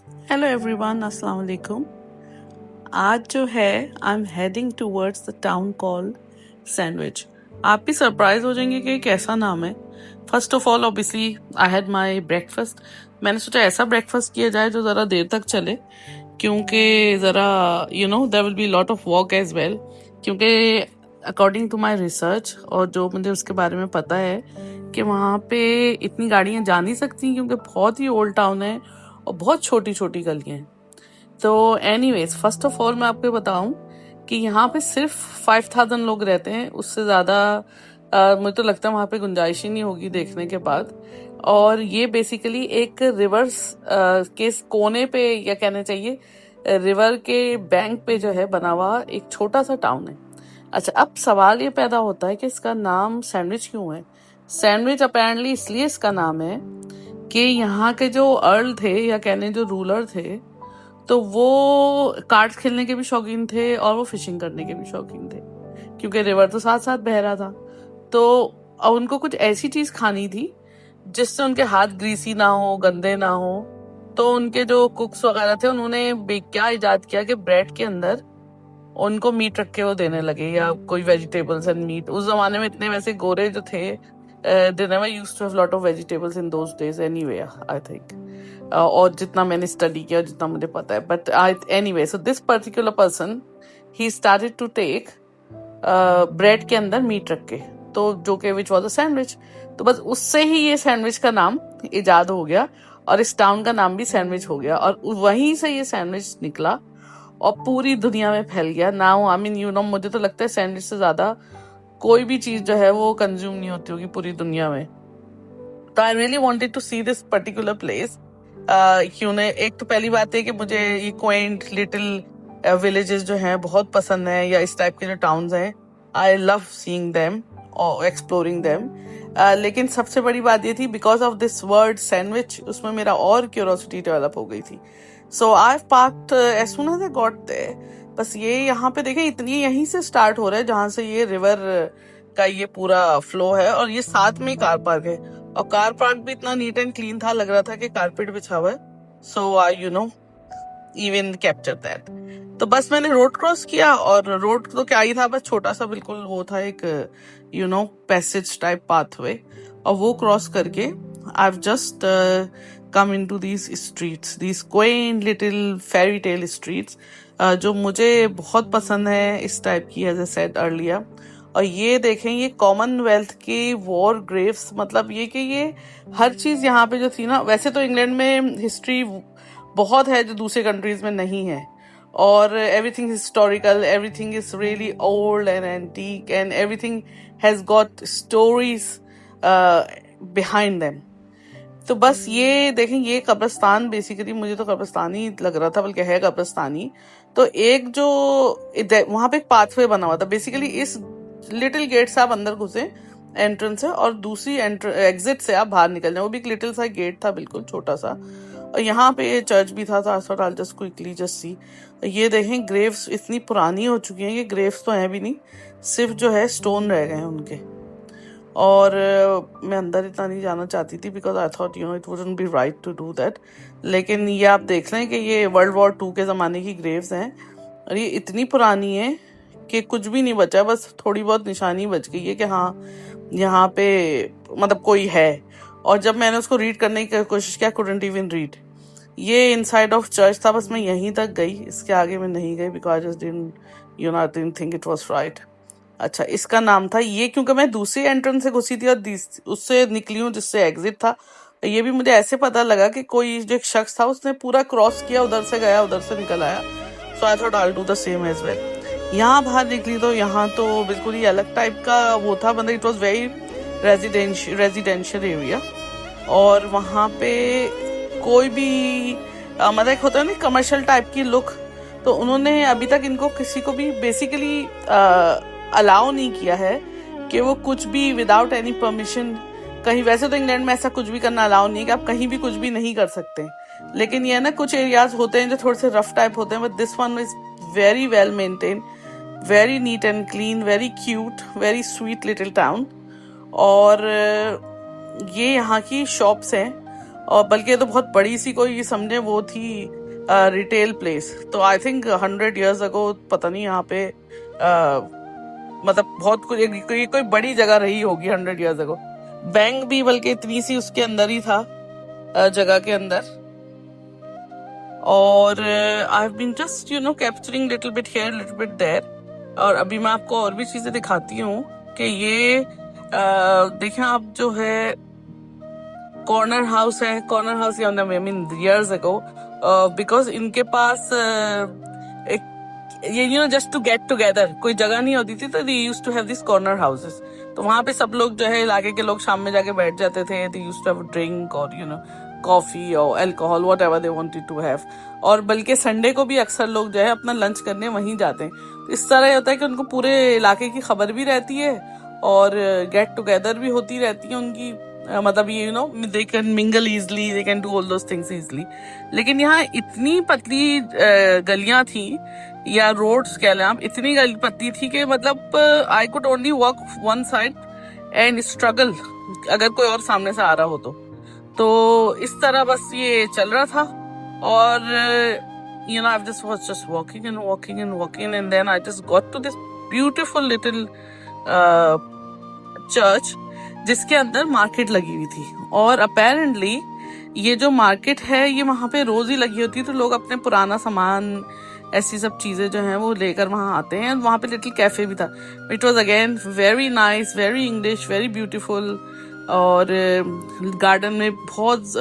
Hello everyone, अस्सलाम वालेकुम। आज जो है I am heading towards the town called sandwich. आप भी सरप्राइज हो जाएंगे कि कैसा नाम है। First of all obviously I had my breakfast. मैंने सोचा ऐसा ब्रेकफास्ट किया जाए जो ज़रा देर तक चले, क्योंकि ज़रा there will be lot of walk as well. क्योंकि अकॉर्डिंग टू माय रिसर्च और जो मुझे उसके बारे में पता है कि वहाँ पे इतनी गाड़ियाँ जा नहीं सकती, क्योंकि बहुत ही ओल्ड टाउन है और बहुत छोटी छोटी गलियाँ हैं। तो एनीवेज, फर्स्ट ऑफ ऑल मैं आपको बताऊं कि यहाँ पे सिर्फ 5000 लोग रहते हैं। उससे ज़्यादा मुझे तो लगता है वहाँ पे गुंजाइश ही नहीं होगी देखने के बाद। और ये बेसिकली एक रिवर्स के कोने पे, या कहने चाहिए रिवर के बैंक पे जो है बना हुआ एक छोटा सा टाउन है। अच्छा, अब सवाल ये पैदा होता है कि इसका नाम सैंडविच क्यों है। सैंडविच अपेरेंटली इसलिए इसका नाम है कि यहाँ के जो अर्ल थे, या कहने जो रूलर थे, तो वो कार्ड्स खेलने के भी शौकीन थे और वो फिशिंग करने के भी शौकीन थे, क्योंकि रिवर तो साथ साथ बह रहा था। तो अब उनको कुछ ऐसी चीज खानी थी जिससे उनके हाथ ग्रीसी ना हो, गंदे ना हो। तो उनके जो कुक्स वगैरह थे, उन्होंने क्या इजाद किया कि ब्रेड के अंदर उनको मीट रख के वो देने लगे, या कोई वेजिटेबल्स एंड मीट। उस जमाने में इतने वैसे गोरे जो थे, they never used to have lot of vegetables in those days anyway, I think. और जितना मैंने स्टडी किया, जितना मुझे पता है, but anyway, so this particular person, he started to take bread के अंदर मीट रख के, तो जो कि विच वॉज अ सैंडविच। तो बस उससे ही ये सैंडविच का नाम इजाद हो गया और इस टाउन का नाम भी सैंडविच हो गया, और वहीं से ये सैंडविच निकला और पूरी दुनिया में फैल गया। नाउ आई मीन मुझे तो लगता है सैंडविच से ज्यादा कोई भी चीज जो है वो कंज्यूम नहीं होती होगी पूरी दुनिया में। तो I really wanted to see this particular place. क्यों ने, एक तो पहली बात है कि मुझे ये क्वेंट लिटिल विलेजेस जो हैं बहुत पसंद है, या इस टाइप के जो टाउन्स हैं, आई लव सीइंग देम और एक्सप्लोरिंग देम। लेकिन सबसे बड़ी बात ये थी, because of this word Sandwich, उसमें मेरा और क्यूरोसिटी डेवलप हो गई थी। So I parked as soon as I got there. बस ये यहाँ पे देखें, इतनी यहीं से स्टार्ट हो रहा है जहां से ये रिवर का ये पूरा फ्लो है, और ये साथ में कार पार्क है। और कार पार्क भी इतना नीट एंड क्लीन था, लग रहा था कि कारपेट बिछा हुआ है। सो आई इवन कैप्चर दैट। तो बस मैंने रोड क्रॉस किया, और रोड तो क्या ही था, बस छोटा सा बिल्कुल वो था, एक पैसेज टाइप पाथवे, और वो क्रॉस करके I have just come into these streets, these Quint little fairy tale streets, जो मुझे बहुत पसंद है इस टाइप की, एज आई सेड अर्लियर। और ये देखें, ये कॉमनवेल्थ की वॉर ग्रेव्स, मतलब ये कि ये हर चीज यहाँ पे जो थी ना, वैसे तो इंग्लैंड में हिस्ट्री बहुत है जो दूसरे कंट्रीज में नहीं है, और everything historical, everything is really old and antique, and everything has got stories behind them. तो बस ये देखें, ये कब्रिस्तान, बेसिकली मुझे तो कब्रिस्तान ही लग रहा था, बल्कि है कब्रिस्तान ही। तो एक जो वहां पे एक पाथवे बना हुआ था, बेसिकली इस लिटिल गेट से आप अंदर घुसे, एंट्रेंस है, और दूसरी एग्जिट से आप बाहर निकल जाए। वो भी एक लिटिल सा गेट था, बिल्कुल छोटा सा, और यहाँ पे ये चर्च भी था। I just quickly just see. ये देखें, ग्रेव्स इतनी पुरानी हो चुकी हैं कि ग्रेव्स तो हैं भी नहीं, सिर्फ जो है स्टोन रह गए हैं उनके। और मैं अंदर इतना नहीं जाना चाहती थी, because I thought it wouldn't be right to do that. लेकिन ये आप देख लें कि ये World War II के ज़माने की ग्रेव्स हैं, और ये इतनी पुरानी है कि कुछ भी नहीं बचा, बस थोड़ी बहुत निशानी बच गई है कि हाँ यहाँ पे मतलब कोई है। और जब मैंने उसको रीड करने की कोशिश किया, कुडंट इवन रीड। ये इनसाइड ऑफ चर्च था, बस मैं यहीं तक गई, इसके आगे मैं नहीं गई, because I didn't think it was right. अच्छा, इसका नाम था ये, क्योंकि मैं दूसरी एंट्रेंस से घुसी थी और उससे निकली हूँ जिससे एग्जिट था। ये भी मुझे ऐसे पता लगा कि कोई जो एक शख्स था, उसने पूरा क्रॉस किया, उधर से गया, उधर से निकल आया। So I thought I will do the same as well. यहाँ बाहर निकली तो यहाँ तो बिल्कुल ही अलग टाइप का वो था, मतलब it was very residential area, और वहाँ पे कोई भी मतलब एक होता है ना कमर्शियल टाइप की लुक। तो उन्होंने अभी तक इनको किसी को भी बेसिकली अलाउ नहीं किया है कि वो कुछ भी विदाउट एनी परमिशन कहीं, वैसे तो इंग्लैंड में ऐसा कुछ भी करना अलाउ नहीं है कि आप कहीं भी कुछ भी नहीं कर सकते, लेकिन ये ना कुछ एरियाज होते हैं जो थोड़े से रफ टाइप होते हैं, but this one is very well maintain, very neat and clean, very cute, very sweet little town. और ये यहाँ की शॉप्स हैं, और बल्कि ये तो बहुत बड़ी सी कोई समझे वो थी रिटेल प्लेस। तो आई थिंक 100 years अगो पता नहीं यहाँ पे मतलब बहुत कोई बड़ी जगह रही होगी 100 years अगो। बैंक भी बल्कि इतनी सी उसके अंदर ही था, जगह के अंदर। और I have been just capturing little bit here little bit there. और अभी मैं आपको और भी चीजें दिखाती हूँ कि ये देखें आप, जो है कॉर्नर हाउस है। Corner house I mean years ago, because इनके पास एक ये जस्ट टू गेट टुगेदर कोई जगह नहीं होती थी, तो they used to have this corner houses. तो वहां पे सब लोग जो है इलाके के लोग शाम में जाके बैठ जाते थे। They used to have drink और कॉफी और alcohol whatever they wanted to have. और बल्कि संडे को भी अक्सर लोग जो है अपना लंच करने वहीं जाते हैं। तो इस तरह होता है कि उनको पूरे इलाके की खबर भी रहती है और गेट टुगेदर भी होती रहती है उनकी। मतलब ये they can mingle easily, they can do all those things easily. लेकिन यहाँ इतनी पतली गलियां थी या रोड्स कह लें आप, इतनी पतली थी कि मतलब I could only walk one side and struggle अगर कोई और सामने से आ रहा हो तो इस तरह बस ये चल रहा था। और I was just walking and walking and walking, and then I just got to this beautiful little church जिसके अंदर मार्केट लगी हुई थी। और अपेरेंटली ये जो मार्केट है ये वहां पे रोज ही लगी होती है। तो लोग अपने पुराना सामान, ऐसी सब चीजें जो हैं वो लेकर वहां आते हैं। वहां पे लिटिल कैफे भी था। It was again very nice, very English, very beautiful. और गार्डन में बहुत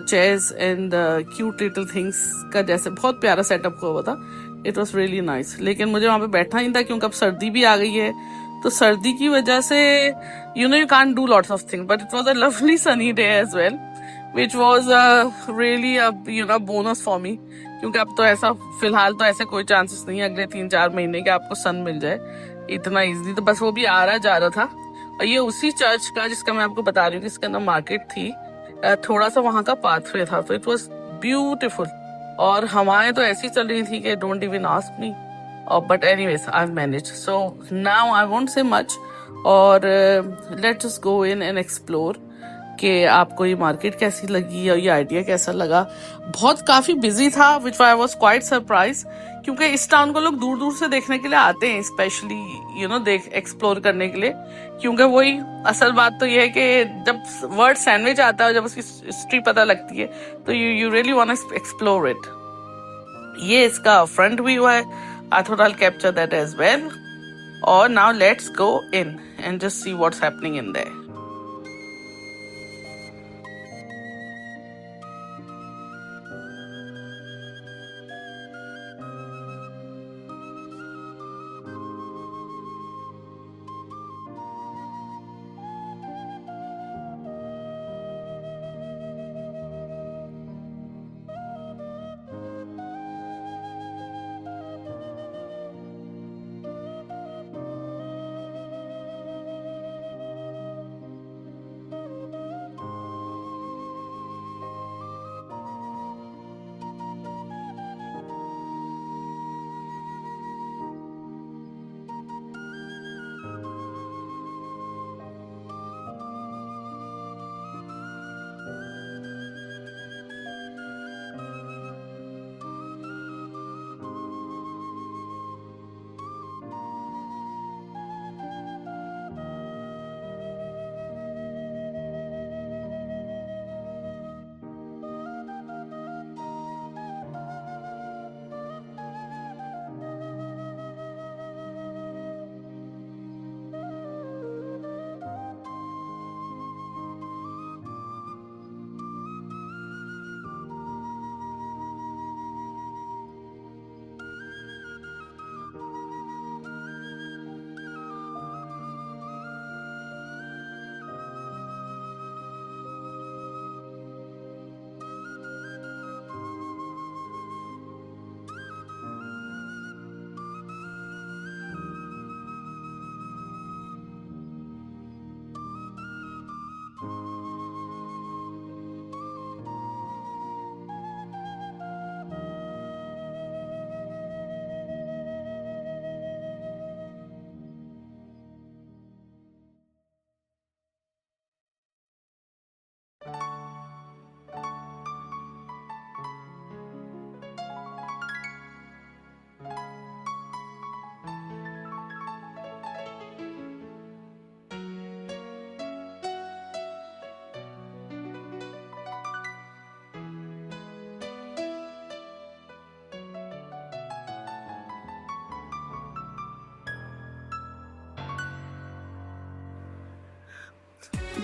chairs and cute little things का जैसे बहुत प्यारा सेटअप हुआ था। It was really nice. लेकिन मुझे वहां पे बैठना ही था क्योंकि अब सर्दी भी आ गई है। तो सर्दी की वजह से you can't do lots of things, but it was a lovely sunny day as well, which was really bonus for me. क्योंकि अब तो ऐसा फिलहाल तो ऐसे कोई चांसेस नहीं है अगले 3-4 महीने के आपको सन मिल जाए इतना इजीली। तो बस वो भी आ रहा जा रहा था। और ये उसी चर्च का जिसका मैं आपको बता रही हूँ कि इसके अंदर मार्केट थी, थोड़ा सा वहां का पाथवे था। तो इट वॉज ब्यूटिफुल। और हवाएं तो ऐसी चल रही थी कि don't even ask me. But anyways I manage, so now I won't say much. और let's just go in and explore कि आपको ये मार्केट कैसी लगी और ये आइडिया कैसा लगा। बहुत काफी बिजी था, विच आई वॉज क्वाइट सरप्राइज, क्योंकि इस टाउन को लोग दूर दूर से देखने के लिए आते हैं, स्पेशली देख एक्सप्लोर करने के लिए। क्योंकि वही असल बात तो ये है कि जब वर्ड सैंडविच आता है, जब उसकी हिस्ट्री पता लगती है, तो you really want to explore it. ये इसका फ्रंट व्यू है। I thought I will capture that as well. और now let's go in and just see what's happening in there.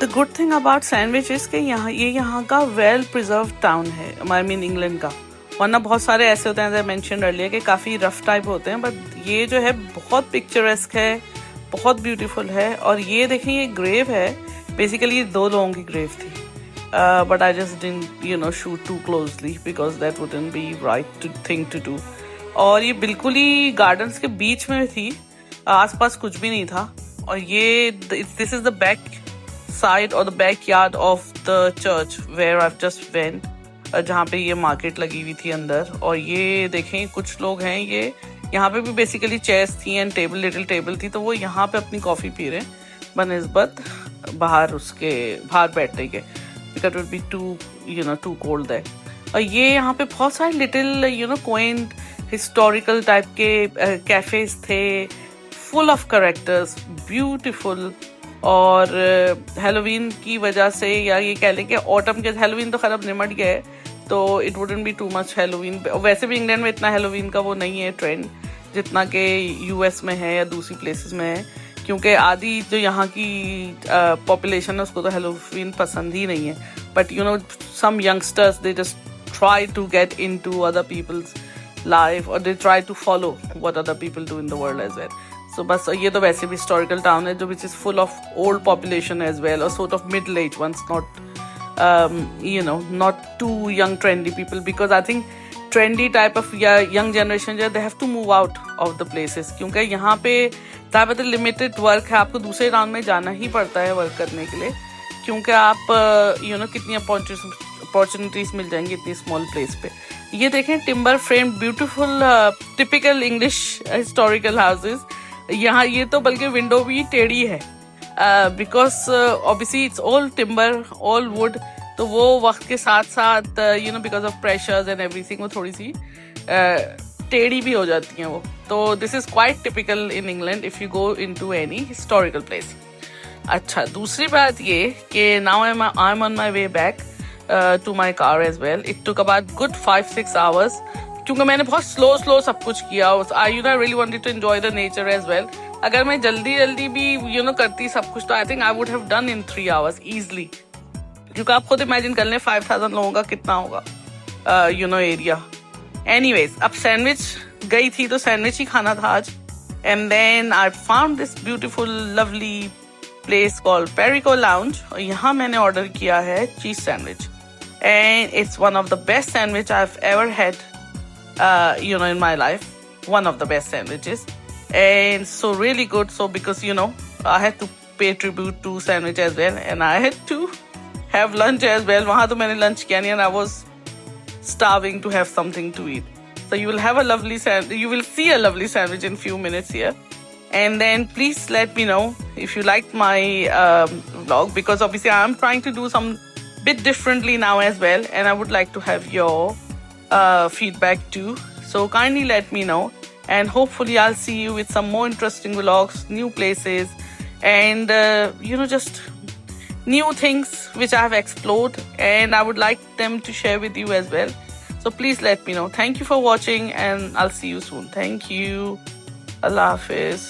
The good thing about Sandwich is कि यहाँ का well preserve town है, I mean England का। वरना बहुत सारे ऐसे होते हैं, मेंशन अर्लियर, कि काफ़ी रफ टाइप होते हैं, बट ये जो है बहुत पिक्चरेस्क है, बहुत ब्यूटीफुल है। और ये देखें, ये ग्रेव है, बेसिकली ये 2 लोगों की ग्रेव थी, but I just didn't shoot too closely because that wouldn't be right thing to do. और ये बिल्कुल ही गार्डन्स के बीच में थी, आसपास कुछ भी नहीं था। और ये this is the back side और the backyard of the church where I just went, जहाँ पे ये मार्केट लगी हुई थी अंदर। और ये देखें, कुछ लोग हैं, ये यहाँ पे भी बेसिकली चेयर्स थी एंड टेबल, लिटिल टेबल थी, तो वो यहाँ पे अपनी कॉफ़ी पी रहे हैं बनस्बत बाहर बैठने के, because it be too cold that. और ये यहाँ पे बहुत सारे लिटिल क्वाइंट हिस्टोरिकल टाइप के कैफेज थे, फुल ऑफ कैरेक्टर्स, ब्यूटीफुल। और हेलोवीन की वजह से, या ये कह लें कि ऑटम के, हेलोवीन तो खराब निमट गया है, तो it wouldn't B too much Halloween. वैसे भी इंग्लैंड में इतना हेलोवीन का वो नहीं है ट्रेंड जितना कि यूएस में है या दूसरी प्लेसेस में है, क्योंकि आधी जो यहाँ की पॉपुलेशन है उसको तो हेलोवीन पसंद ही नहीं है। But some youngsters, they just try to get into other people's life, or they try to follow what other people do in the world as well. So बस ये तो वैसे भी historical town है, जो which is full of old population as well, or sort of middle age ones, not too young trendy people, because I think trendy type of young generation they have to move out of the places, क्योंकि यहाँ पे ज़्यादातर limited work है, आपको दूसरे round में जाना ही पड़ता है वर्क करने के लिए, क्योंकि आप कितनी अपॉर्चुनिटीज मिल जाएंगी इतनी स्मॉल प्लेस पे। ये देखें, timber frame beautiful typical English historical houses. यहाँ ये तो बल्कि विंडो भी टेढ़ी है, because obviously it's all timber, all would, तो वो वक्त के साथ साथ because of pressures and everything वो थोड़ी सी टेढ़ी भी हो जाती हैं वो। तो this is quite typical in England if you go into any historical place. अच्छा, दूसरी बात ये कि now I am on my way back to my car as well. It took about good 5-6 hours, क्योंकि मैंने बहुत स्लो सब कुछ किया। I really wanted to enjoy the nature as well. अगर मैं जल्दी भी करती सब कुछ, तो I think I would have done in 3 hours easily, क्योंकि आप खुद इमेजिन कर लें 5000 लोगों का कितना होगा एरिया। एनीवेज, अब सैंडविच गई थी तो सैंडविच ही खाना था आज। And then I found this beautiful lovely place called Perico lounge, और यहाँ मैंने ऑर्डर किया है cheese sandwich, and it's one of the best sandwich I have ever had in my life, one of the best sandwiches, and so really good. So because I had to pay tribute to sandwich as well, and I had to have lunch as well. वहाँ तो मैंने lunch किया नहीं, and I was starving to have something to eat. So you will have a lovely you will see a lovely sandwich in few minutes here. And then please let me know if you liked my vlog, because obviously I am trying to do some bit differently now as well, and I would like to have your feedback too. So kindly let me know, and hopefully I'll see you with some more interesting vlogs, new places, and just new things which I have explored, and I would like them to share with you as well. So please let me know. Thank you for watching, and I'll see you soon. Thank you. Allah Hafiz.